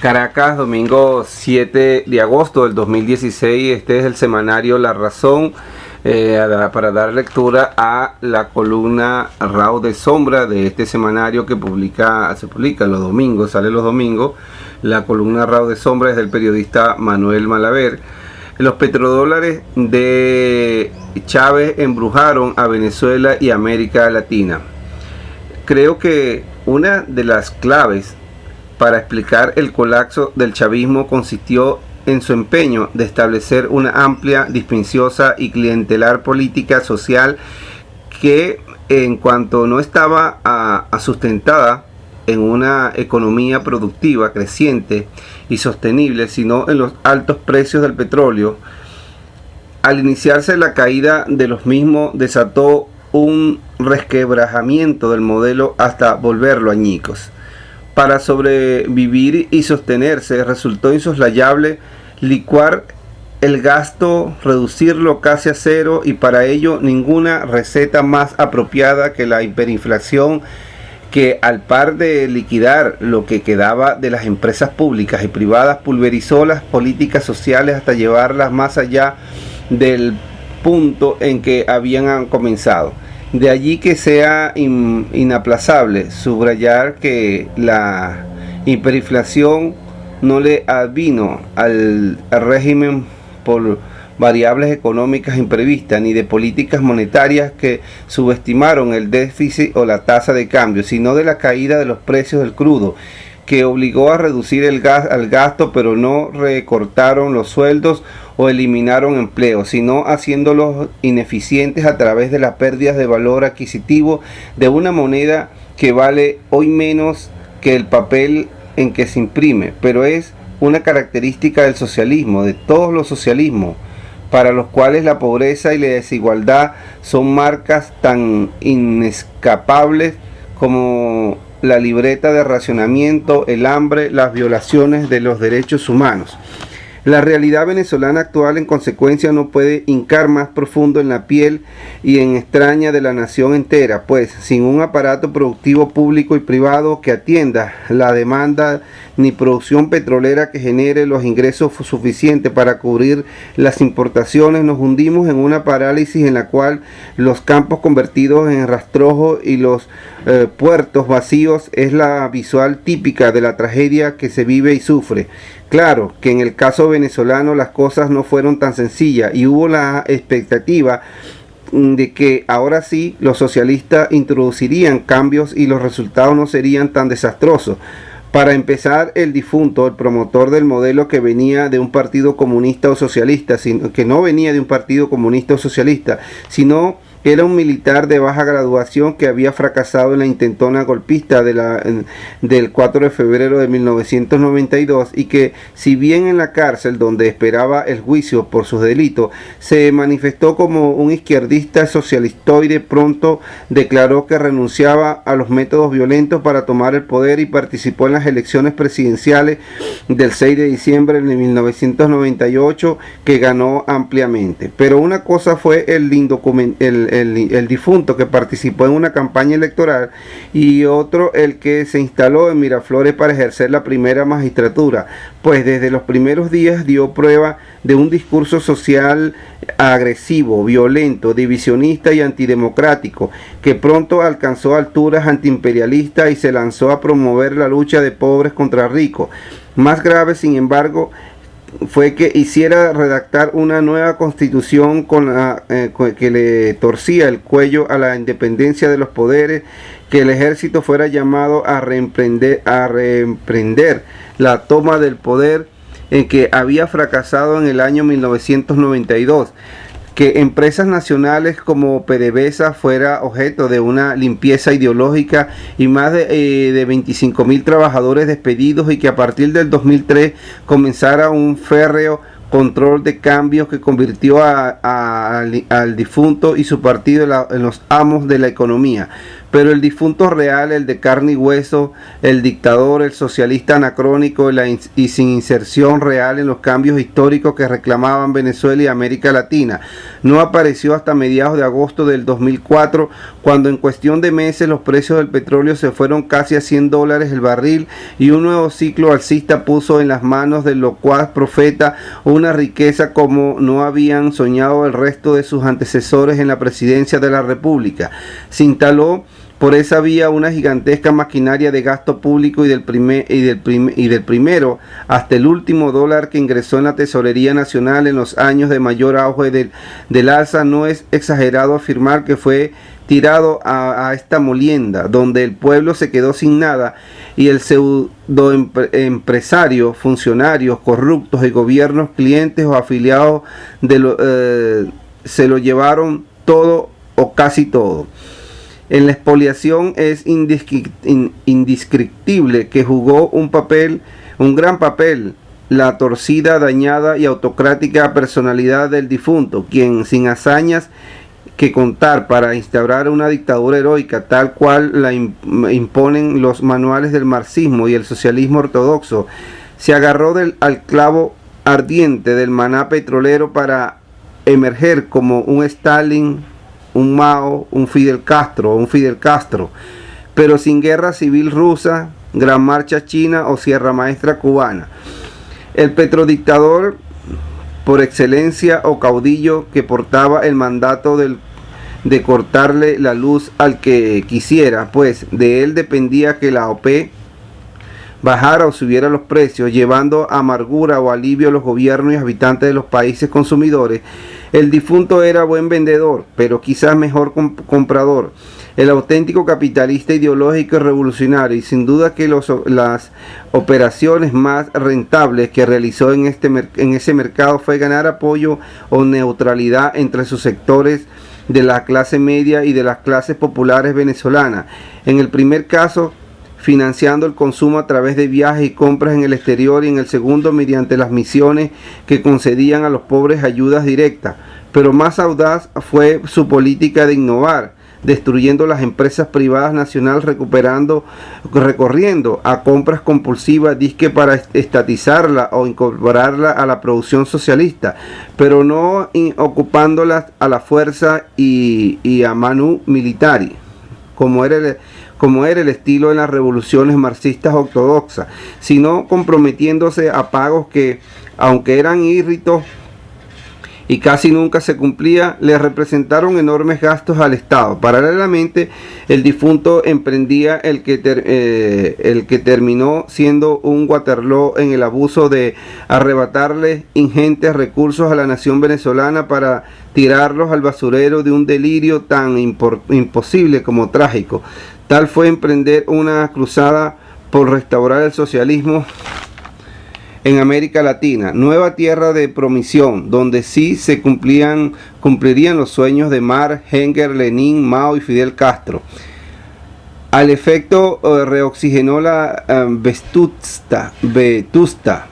Caracas, domingo 7 de agosto del 2016. Este es el semanario La Razón, para dar lectura a la columna Rao de Sombra de este semanario que se publica los domingos, sale los domingos. La columna Rao de Sombra es del periodista Manuel Malaver. Los petrodólares de Chávez embrujaron a Venezuela y América Latina. Creo que una de las claves para explicar el colapso del chavismo consistió en su empeño de establecer una amplia, dispendiosa y clientelar política social que, en cuanto no estaba sustentada en una economía productiva, creciente y sostenible, sino en los altos precios del petróleo, al iniciarse la caída de los mismos desató un resquebrajamiento del modelo hasta volverlo añicos. Para sobrevivir y sostenerse resultó insoslayable licuar el gasto, reducirlo casi a cero, y para ello ninguna receta más apropiada que la hiperinflación, que al par de liquidar lo que quedaba de las empresas públicas y privadas, pulverizó las políticas sociales hasta llevarlas más allá del punto en que habían comenzado. De allí que sea inaplazable subrayar que la hiperinflación no le advino al régimen por variables económicas imprevistas ni de políticas monetarias que subestimaron el déficit o la tasa de cambio, sino de la caída de los precios del crudo, que obligó a reducir el gasto, pero no recortaron los sueldos o eliminaron empleos, sino haciéndolos ineficientes a través de las pérdidas de valor adquisitivo de una moneda que vale hoy menos que el papel en que se imprime, pero es una característica del socialismo, de todos los socialismos, para los cuales la pobreza y la desigualdad son marcas tan inescapables como la libreta de racionamiento, el hambre, las violaciones de los derechos humanos. La realidad venezolana actual, en consecuencia, no puede hincar más profundo en la piel y en extraña de la nación entera, pues sin un aparato productivo público y privado que atienda la demanda, ni producción petrolera que genere los ingresos suficientes para cubrir las importaciones, nos hundimos en una parálisis en la cual los campos convertidos en rastrojo y los puertos vacíos es la visual típica de la tragedia que se vive y sufre. Claro que en el caso venezolano las cosas no fueron tan sencillas y hubo la expectativa de que ahora sí los socialistas introducirían cambios y los resultados no serían tan desastrosos. Para empezar, el difunto, el promotor del modelo, que venía de un partido comunista o socialista, que no venía de un partido comunista o socialista, sino era un militar de baja graduación que había fracasado en la intentona golpista del 4 de febrero de 1992, y que, si bien en la cárcel donde esperaba el juicio por sus delitos, se manifestó como un izquierdista socialistoide, pronto declaró que renunciaba a los métodos violentos para tomar el poder y participó en las elecciones presidenciales del 6 de diciembre de 1998, que ganó ampliamente. Pero una cosa fue el difunto que participó en una campaña electoral, y otro el que se instaló en Miraflores para ejercer la primera magistratura, pues desde los primeros días dio prueba de un discurso social agresivo, violento, divisionista y antidemocrático, que pronto alcanzó alturas antiimperialistas y se lanzó a promover la lucha de pobres contra ricos. Más grave, sin embargo, fue que hiciera redactar una nueva constitución que le torcía el cuello a la independencia de los poderes, que el ejército fuera llamado a reemprender la toma del poder en que había fracasado en el año 1992, que empresas nacionales como PDVSA fuera objeto de una limpieza ideológica y más de 25.000 trabajadores despedidos, y que a partir del 2003 comenzara un férreo control de cambios que convirtió al difunto y su partido en los amos de la economía. pero el difunto real, el de carne y hueso, el dictador, el socialista anacrónico y sin inserción real en los cambios históricos que reclamaban Venezuela y América Latina, no apareció hasta mediados de agosto del 2004, cuando en cuestión de meses los precios del petróleo se fueron casi a $100 el barril y un nuevo ciclo alcista puso en las manos del locuaz profeta una riqueza como no habían soñado el resto de sus antecesores en la presidencia de la República. Se instaló por esa vía una gigantesca maquinaria de gasto público y del primero hasta el último dólar que ingresó en la Tesorería Nacional en los años de mayor auge del alza. No es exagerado afirmar que fue tirado a esta molienda, donde el pueblo se quedó sin nada y el pseudo empresario, funcionarios corruptos y gobiernos, clientes o afiliados se lo llevaron todo o casi todo. En la expoliación es indescriptible que jugó un gran papel, la torcida, dañada y autocrática personalidad del difunto, quien sin hazañas que contar para instaurar una dictadura heroica tal cual la imponen los manuales del marxismo y el socialismo ortodoxo, se agarró al clavo ardiente del maná petrolero para emerger como un Stalin, un Mao, un Fidel Castro, pero sin guerra civil rusa, gran marcha china o sierra maestra cubana. El petrodictador por excelencia o caudillo que portaba el mandato de cortarle la luz al que quisiera, pues de él dependía que la OPEP bajara o subiera los precios, llevando amargura o alivio a los gobiernos y habitantes de los países consumidores. El difunto era buen vendedor, pero quizás mejor comprador. El auténtico capitalista ideológico y revolucionario, y sin duda que las operaciones más rentables que realizó en ese mercado fue ganar apoyo o neutralidad entre sus sectores de la clase media y de las clases populares venezolanas. En el primer caso, financiando el consumo a través de viajes y compras en el exterior, y en el segundo mediante las misiones que concedían a los pobres ayudas directas. Pero más audaz fue su política de innovar, destruyendo las empresas privadas nacionales, recorriendo a compras compulsivas, disque para estatizarla o incorporarla a la producción socialista, pero no ocupándolas a la fuerza y a manu militari, como era el estilo en las revoluciones marxistas ortodoxas, sino comprometiéndose a pagos que, aunque eran írritos y casi nunca se cumplía, le representaron enormes gastos al Estado. Paralelamente, el difunto emprendía el que terminó siendo un Waterloo en el abuso de arrebatarle ingentes recursos a la nación venezolana para tirarlos al basurero de un delirio tan imposible como trágico. Tal fue emprender una cruzada por restaurar el socialismo en América Latina, nueva tierra de promisión, donde sí se cumplirían los sueños de Marx, Engels, Lenin, Mao y Fidel Castro. Al efecto, reoxigenó la vetusta,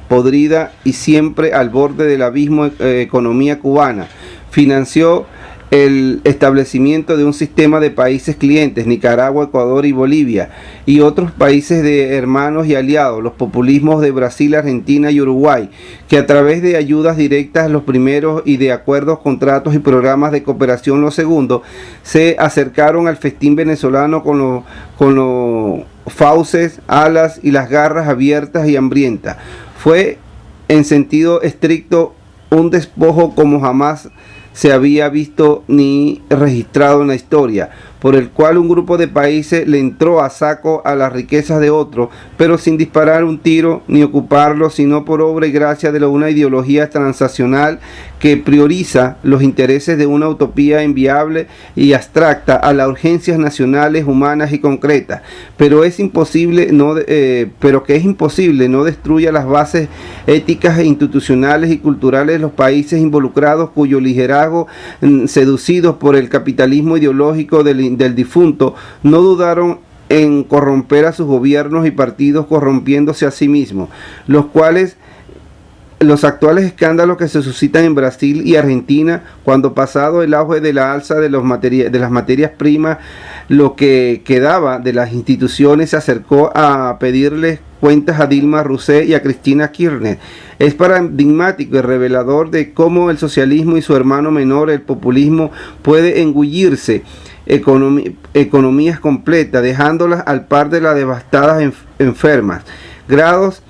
podrida y siempre al borde del abismo economía cubana. Financió el establecimiento de un sistema de países clientes, Nicaragua, Ecuador y Bolivia, y otros países de hermanos y aliados, los populismos de Brasil, Argentina y Uruguay, que a través de ayudas directas los primeros y de acuerdos, contratos y programas de cooperación los segundos, se acercaron al festín venezolano con los fauces, alas y las garras abiertas y hambrientas. Fue en sentido estricto un despojo como jamás se había visto ni registrado en la historia, por el cual un grupo de países le entró a saco a las riquezas de otros, pero sin disparar un tiro ni ocuparlo, sino por obra y gracia de una ideología transnacional que prioriza los intereses de una utopía inviable y abstracta a las urgencias nacionales, humanas y concretas, pero que es imposible no destruya las bases éticas e institucionales y culturales de los países involucrados, cuyo liderazgo, seducidos por el capitalismo ideológico del difunto, no dudaron en corromper a sus gobiernos y partidos, corrompiéndose a sí mismos, los actuales escándalos que se suscitan en Brasil y Argentina, cuando pasado el auge de la alza de las materias primas, lo que quedaba de las instituciones se acercó a pedirles cuentas a Dilma Rousseff y a Cristina Kirchner. Es paradigmático y revelador de cómo el socialismo y su hermano menor, el populismo, puede engullirse economías completas, dejándolas al par de las devastadas enfermas. Grados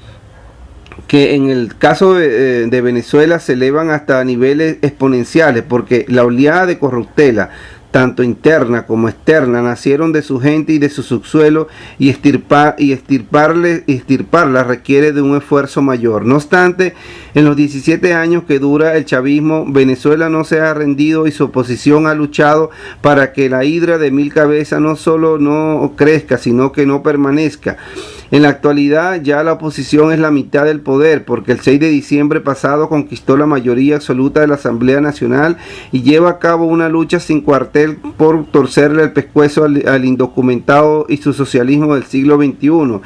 que en el caso de Venezuela se elevan hasta niveles exponenciales, porque la oleada de corruptela, tanto interna como externa, nacieron de su gente y de su subsuelo, y extirparla requiere de un esfuerzo mayor. No obstante, en los 17 años que dura el chavismo, Venezuela no se ha rendido y su oposición ha luchado para que la hidra de 1000 cabezas no solo no crezca, sino que no permanezca. En la actualidad ya la oposición es la mitad del poder, porque el 6 de diciembre pasado conquistó la mayoría absoluta de la Asamblea Nacional y lleva a cabo una lucha sin cuartel por torcerle el pescuezo al indocumentado y su socialismo del siglo XXI,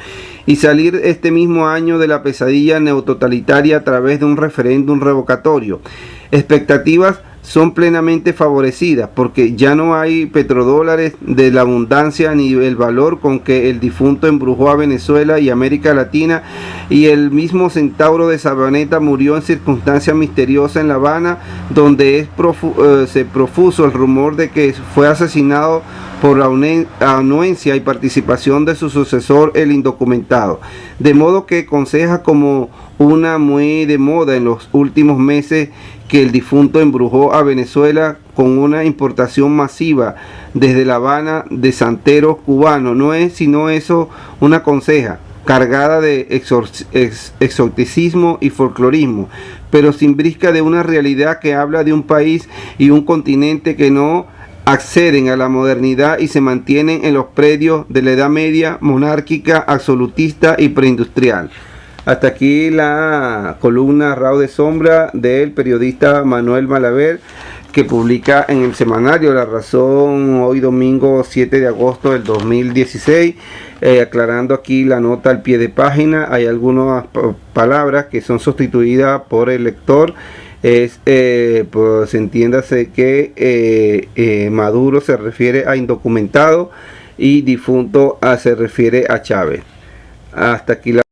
y salir este mismo año de la pesadilla neototalitaria a través de un referéndum revocatorio. Expectativas son plenamente favorecidas, porque ya no hay petrodólares de la abundancia ni el valor con que el difunto embrujó a Venezuela y América Latina, y el mismo centauro de Sabaneta murió en circunstancias misteriosas en La Habana, donde se propuso el rumor de que fue asesinado por la anuencia y participación de su sucesor, el indocumentado. De modo que aconseja, como una muy de moda en los últimos meses, que el difunto embrujó a Venezuela con una importación masiva desde La Habana de santeros cubanos. No es sino eso una conseja cargada de exoticismo y folclorismo, pero sin brisca de una realidad que habla de un país y un continente que no acceden a la modernidad y se mantienen en los predios de la Edad Media monárquica, absolutista y preindustrial. Hasta aquí la columna Rao de Sombra del periodista Manuel Malaver, que publica en el semanario La Razón hoy domingo 7 de agosto del 2016, aclarando aquí la nota al pie de página. Hay algunas palabras que son sustituidas por el lector. Pues entiéndase que Maduro se refiere a indocumentado y difunto se refiere a Chávez. Hasta aquí la